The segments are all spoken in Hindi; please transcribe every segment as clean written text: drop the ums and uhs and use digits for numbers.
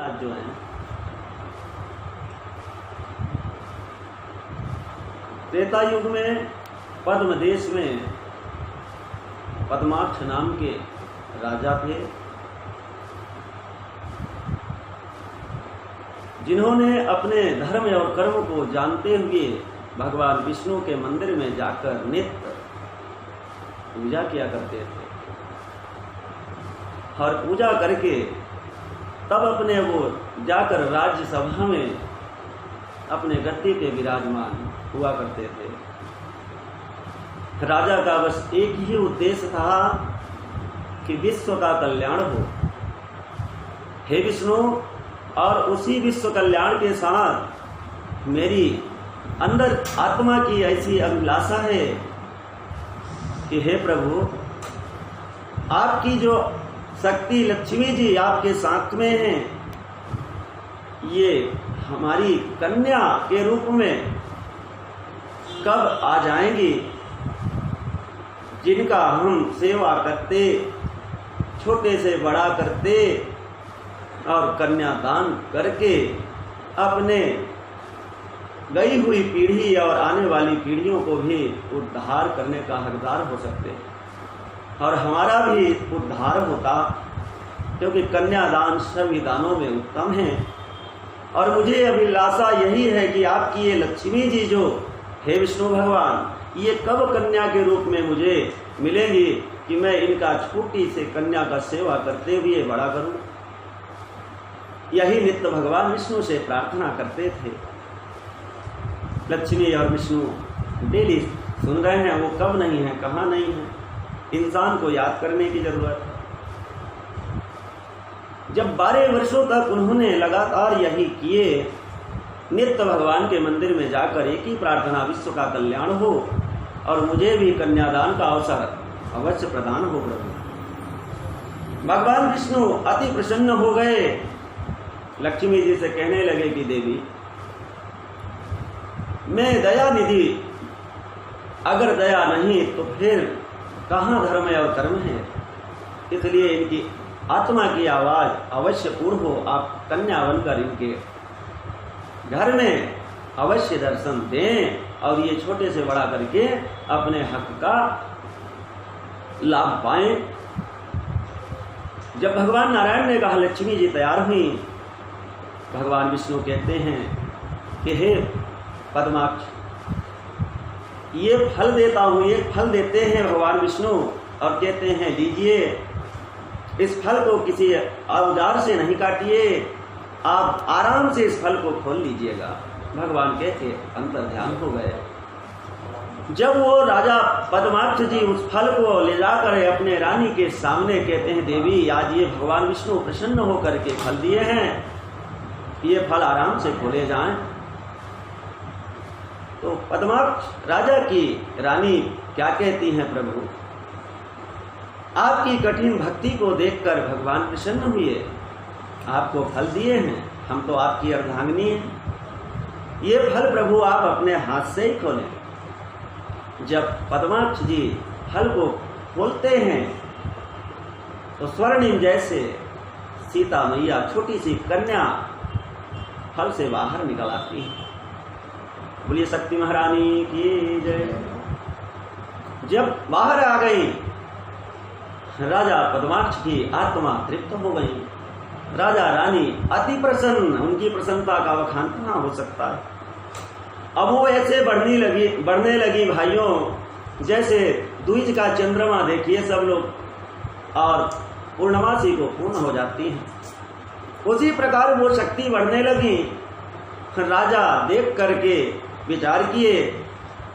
आज जो हैं, त्रेता युग में पद्म देश में पद्माक्ष नाम के राजा थे, जिन्होंने अपने धर्म और कर्म को जानते हुए भगवान विष्णु के मंदिर में जाकर नित्य पूजा किया करते थे और पूजा करके तब अपने वो जाकर राज्यसभा में अपने गद्दी पे विराजमान हुआ करते थे। राजा का बस एक ही उद्देश्य था कि विश्व का कल्याण हो। हे विष्णु, और उसी विश्व कल्याण के साथ मेरी अंदर आत्मा की ऐसी अभिलाषा है कि हे प्रभु, आपकी जो शक्ति लक्ष्मी जी आपके साथ में हैं, ये हमारी कन्या के रूप में कब आ जाएंगी, जिनका हम सेवा करते, छोटे से बड़ा करते और कन्यादान करके अपने गई हुई पीढ़ी और आने वाली पीढ़ियों को भी उद्धार करने का हकदार हो सकते और हमारा भी उद्धार होता, क्योंकि कन्यादान सभी दानों में उत्तम है। और मुझे अभिलाषा यही है कि आपकी ये लक्ष्मी जी जो हे विष्णु भगवान, ये कब कन्या के रूप में मुझे मिलेंगी कि मैं इनका छोटी से कन्या का सेवा करते हुए बड़ा करूं। यही नित्य भगवान विष्णु से प्रार्थना करते थे। लक्ष्मी और विष्णु डेली सुन रहे हैं, वो कब नहीं है, कहाँ नहीं है, इंसान को याद करने की जरूरत है। जब 12 वर्षों तक उन्होंने लगातार यही किए, नित्य भगवान के मंदिर में जाकर एक ही प्रार्थना, विश्व का कल्याण हो और मुझे भी कन्यादान का अवसर अवश्य प्रदान हो प्रभु। भगवान विष्णु अति प्रसन्न हो गए। लक्ष्मी जी से कहने लगे कि देवी, मैं दया निधि, अगर दया नहीं तो फिर कहाँ धर्म और कर्म है, इसलिए इनकी आत्मा की आवाज अवश्य पूर्ण हो। आप कन्या बनकर इनके घर में अवश्य दर्शन दें और ये छोटे से बड़ा करके अपने हक का लाभ पाएं। जब भगवान नारायण ने कहा, लक्ष्मी जी तैयार हुई, भगवान विष्णु कहते हैं कि हे पद्माक्ष, ये फल देता हूं। एक फल देते हैं भगवान विष्णु और कहते हैं लीजिए, इस फल को किसी औजार से नहीं काटिए, आप आराम से इस फल को खोल लीजिएगा। भगवान कहते अंतर ध्यान हो गए। जब वो राजा पद्माक्ष जी उस फल को ले जाकर अपने रानी के सामने कहते हैं, देवी आज ये भगवान विष्णु प्रसन्न होकर के फल दिए हैं, ये फल आराम से खोले जाएं। तो पद्माक्ष राजा की रानी क्या कहती हैं, प्रभु आपकी कठिन भक्ति को देखकर भगवान प्रसन्न हुए, आपको फल दिए हैं, हम तो आपकी अर्धांगिनी हैं, ये फल प्रभु आप अपने हाथ से ही खोलें। जब पद्माक्ष जी फल को खोलते हैं तो स्वर्णिम जैसे सीता मैया, छोटी सी कन्या फल से बाहर निकल आती है। बोलिए शक्ति महारानी की जय। जब बाहर आ गई, राजा पद्माक्ष की आत्मा तृप्त हो गई। राजा रानी अति प्रसन्न, उनकी प्रसन्नता का बखान कहाँ हो सकता है। अब वो ऐसे बढ़ने लगी भाइयों, जैसे द्विज का चंद्रमा देखिए सब लोग, और पूर्णमासी को पूर्ण हो जाती है, उसी प्रकार वो शक्ति बढ़ने लगी। राजा देख करके विचार किए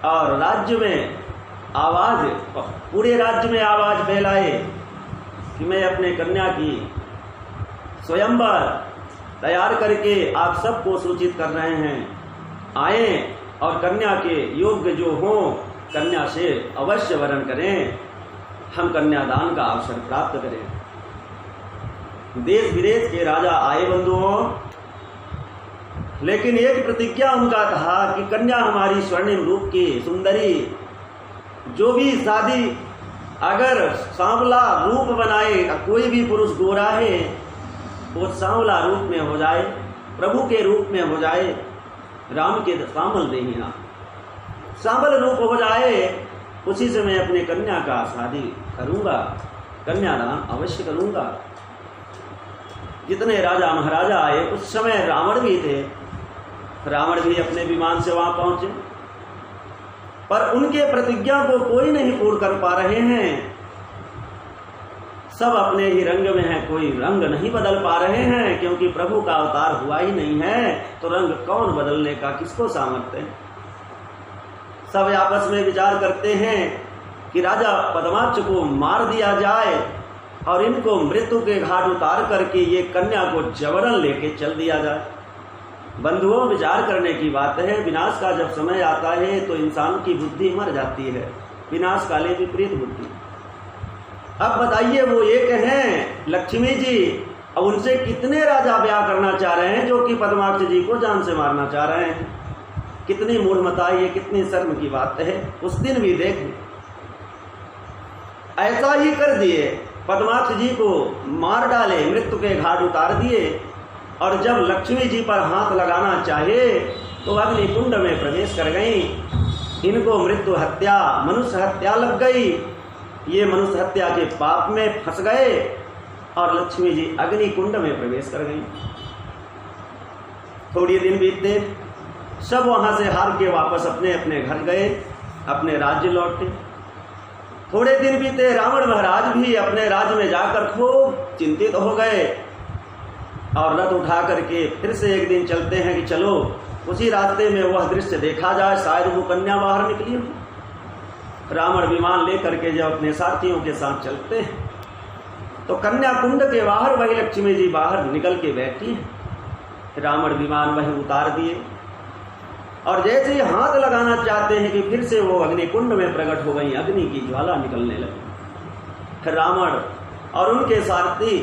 और राज्य में आवाज, पूरे राज्य में आवाज फैलाए कि मैं अपने कन्या की स्वयंवर तैयार करके आप सबको सूचित कर रहे हैं, आए और कन्या के योग्य जो हो कन्या से अवश्य वरण करें, हम कन्यादान का अवसर प्राप्त करें। देश विदेश के राजा आए बंधुओं, लेकिन एक प्रतिज्ञा उनका था कि कन्या हमारी स्वर्णिम रूप की सुंदरी, जो भी शादी अगर सांवला रूप बनाए, कोई भी पुरुष गोरा है वो सांवला रूप में हो जाए, प्रभु के रूप में हो जाए, राम के सामल देहिया सांबल रूप हो जाए, उसी से मैं अपने कन्या का शादी करूंगा, कन्यादान अवश्य करूंगा। जितने राजा महाराजा आए, उस समय रावण भी थे, रावण भी अपने विमान से वहां पहुंचे, पर उनके प्रतिज्ञा को कोई नहीं पूर्ण कर पा रहे हैं। सब अपने ही रंग में हैं, कोई रंग नहीं बदल पा रहे हैं, क्योंकि प्रभु का अवतार हुआ ही नहीं है, तो रंग कौन बदलने का, किसको सामर्थ्य है। सब आपस में विचार करते हैं कि राजा पद्माक्ष को मार दिया जाए और इनको मृत्यु के घाट उतार करके ये कन्या को जबरन लेके चल दिया जाए। बंधुओं, विचार करने की बात है। विनाश का जब समय आता है तो इंसान की बुद्धि मर जाती है, विनाश काले विपरीत बुद्धि। अब बताइए, वो एक हैं लक्ष्मी जी, अब उनसे कितने राजा ब्याह करना चाह रहे हैं जो कि पद्माक्ष जी को जान से मारना चाह रहे हैं। कितनी मूढ़मता, ये कितनी शर्म की बात है। उस दिन भी देख ऐसा ही कर दिए, पद्माक्ष जी को मार डाले, मृत्यु के घाट उतार दिए, और जब लक्ष्मी जी पर हाथ लगाना चाहे तो अग्नि कुंड में प्रवेश कर गई। इनको मृत्यु हत्या, मनुष्य हत्या लग गई, ये मनुष्य हत्या के पाप में फंस गए और लक्ष्मी जी अग्नि कुंड में प्रवेश कर गई। थोड़ी दिन बीतते, सब वहां से हार के वापस अपने अपने घर गए, अपने राज्य लौटे। थोड़े दिन बीते, रावण महाराज भी अपने राज्य में जाकर खूब चिंतित हो गए और रथ उठा करके फिर से एक दिन चलते हैं कि चलो उसी रास्ते में वह दृश्य देखा जाए, शायद वो कन्या बाहर निकली हो। रावण विमान लेकर के जब अपने साथियों के साथ चलते हैं तो कन्या कुंड के बाहर वही लक्ष्मी जी बाहर निकल के बैठी है। रावण विमान वही उतार दिए और जैसे ही हाथ लगाना चाहते हैं कि फिर से वो अग्नि कुंड में प्रकट हो गई, अग्नि की ज्वाला निकलने लगी। रावण और उनके सारथी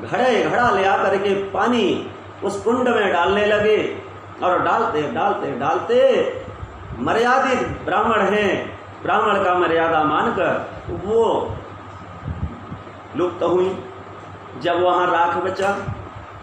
घड़ा ले आकर के पानी उस कुंड में डालने लगे और डालते डालते डालते मर्यादित ब्राह्मण हैं, ब्राह्मण का मर्यादा मानकर वो लुप्त हुई। जब वहां राख बचा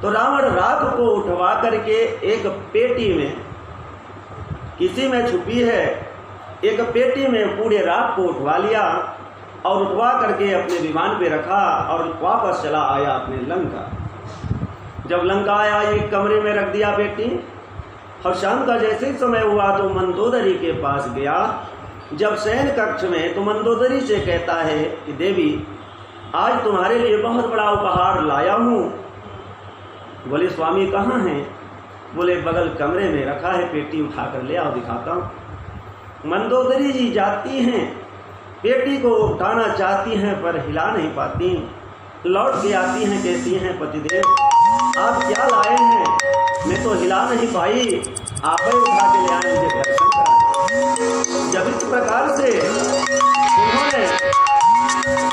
तो रावण राख को उठवा करके एक पेटी में, किसी में छुपी है, एक पेटी में पूरे राख को उठवा लिया और उठवा करके अपने विमान पे रखा और वापस चला आया अपने लंका। जब लंका आया, एक कमरे में रख दिया पेटी, और शाम का जैसे समय हुआ तो मंदोदरी के पास गया। जब शयन कक्ष में तो मंदोदरी से कहता है कि देवी, आज तुम्हारे लिए बहुत बड़ा उपहार लाया हूं। बोले स्वामी कहाँ हैं? बोले बगल कमरे में रखा है, पेटी उठा कर ले आओ, दिखाता हूं। मंदोदरी जी जाती हैं, पेटी को उठाना चाहती हैं पर हिला नहीं पाती। लौट के आती हैं, कहती हैं पतिदेव आप क्या लाए हैं? मैं तो हिला नहीं पाई, आप ही उठा के ले आए, मुझे दर्शन करा। जब इस प्रकार से उन्होंने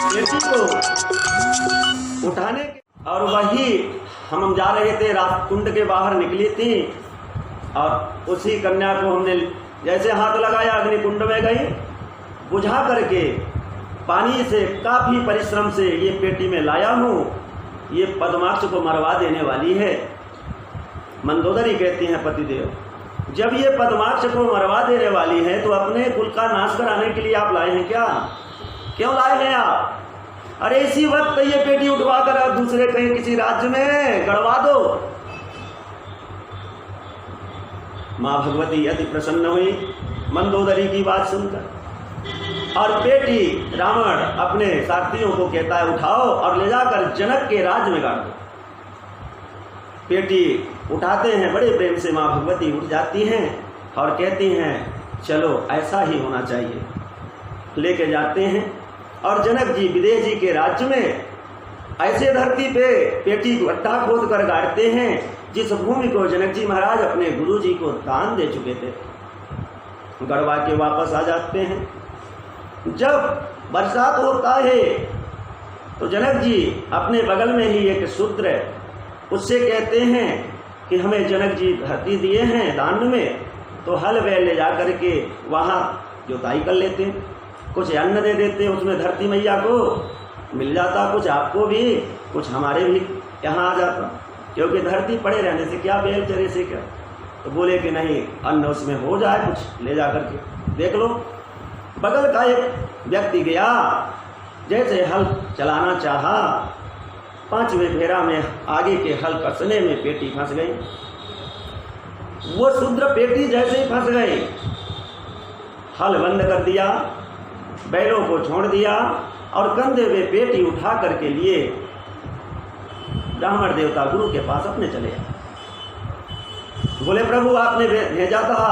पेटी को उठाने और वही हम जा रहे थे, रात कुंड के बाहर निकली थी और उसी कन्या को हमने जैसे हाथ लगाया, अग्नि कुंड में गई, बुझा करके पानी से काफी परिश्रम से ये पेटी में लाया हूं, ये पद्माक्ष को मरवा देने वाली है। मंदोदरी कहती हैं पतिदेव, जब ये पद्माक्ष को मरवा देने वाली है तो अपने कुल का नाश कराने के लिए आप लाए हैं क्या? क्यों लाए हैं आप? अरे इसी वक्त ये पेटी उठवा कर आप दूसरे कहीं किसी राज्य में गड़वा दो। मां भगवती अति प्रसन्न हुई मंदोदरी की बात सुनकर, और पेटी रावण अपने साथियों को कहता है उठाओ और ले जाकर जनक के राज्य में गाड़ दो। पेटी उठाते हैं, बड़े प्रेम से मां भगवती उठ जाती हैं और कहती हैं चलो ऐसा ही होना चाहिए। लेके जाते हैं और जनक जी विदेश जी के राज्य में ऐसे धरती पे पेटी को गड्ढा खोद कर गाड़ते हैं जिस भूमि को जनक जी महाराज अपने गुरु जी को दान दे चुके थे। गड़वा के वापस आ जाते हैं। जब बरसात होता है तो जनक जी अपने बगल में ही एक शूद्र, उससे कहते हैं कि हमें जनक जी धरती दिए हैं दान में, तो हल बैल ले जा करके वहाँ जोताई कर लेते, कुछ अन्न दे देते, उसमें धरती मैया को मिल जाता, कुछ आपको भी कुछ हमारे भी यहाँ आ जाता। क्योंकि धरती पड़े रहने से क्या, बेल चरे से क्या। तो बोले कि नहीं, अन्न उसमें हो जाए कुछ, ले जा करके देख लो। बगल का एक व्यक्ति गया, जैसे हल चलाना चाहा, 5वें फेरा में आगे के हल कसने में पेटी फंस गई। वो शूद्र पेटी जैसे ही फंस गए, हल बंद कर दिया, बैलों को छोड़ दिया और कंधे में पेटी उठा करके लिए ब्राह्मण देवता गुरु के पास अपने चले आए। बोले प्रभु आपने भेजा था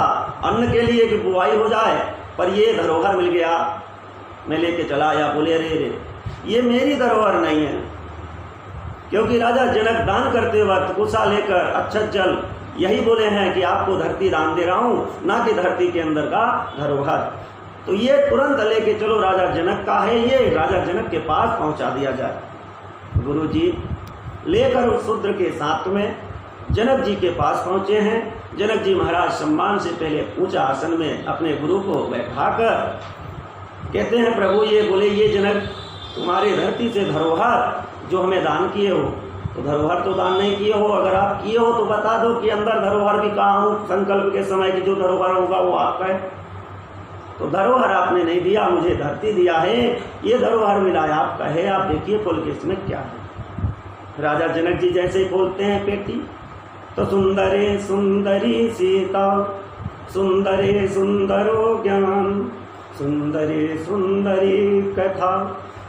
अन्न के लिए कि बुआई हो जाए, पर ये धरोहर मिल गया, मैं लेके चला आया। बोले अरे रे, ये मेरी धरोहर नहीं है, क्योंकि राजा जनक दान करते वक्त कुशा लेकर अक्षत जल यही बोले हैं कि आपको धरती दान दे रहा हूं, ना कि धरती के अंदर का धरोहर। तो ये तुरंत लेके चलो, राजा जनक का है, ये राजा जनक के पास पहुंचा दिया जाए। गुरु जी लेकर उस शूद्र के साथ में जनक जी के पास पहुंचे हैं। जनक जी महाराज सम्मान से पहले ऊंचा आसन में अपने गुरु को बैठाकर कहते हैं प्रभु ये बोले, ये जनक तुम्हारे धरती से धरोहर जो हमें दान किए हो, तो धरोहर तो दान नहीं किए हो, अगर आप किए हो तो बता दो कि अंदर धरोहर भी कहाँ हूँ, संकल्प के समय की जो धरोहर होगा वो आपका है। तो धरोहर आपने नहीं दिया, मुझे धरती दिया है, ये धरोहर मिला है आपका है, आप देखिए खोल के इसमें क्या है। राजा जनक जी जैसे ही खोलते हैं पेटी, तो सुंदरे सुंदरी सीता, सुंदरे सुंदरो ज्ञान, सुंदरे सुंदरी कथा,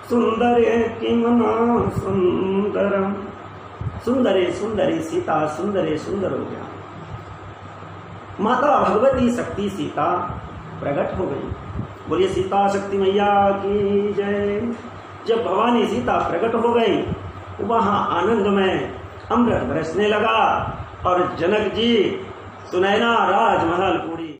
सुंदरे किमना सुंदरम। सुंदरे सुंदरी सीता, सुंदरे सुंदरो ज्ञान। माता भगवती शक्ति सीता प्रकट हो गई। बोलिए सीता शक्ति मैया की जय। जब भवानी सीता प्रकट हो गई, वहां आनंद में अमृत बरसने लगा और जनक जी सुनैना राजमहल पूरी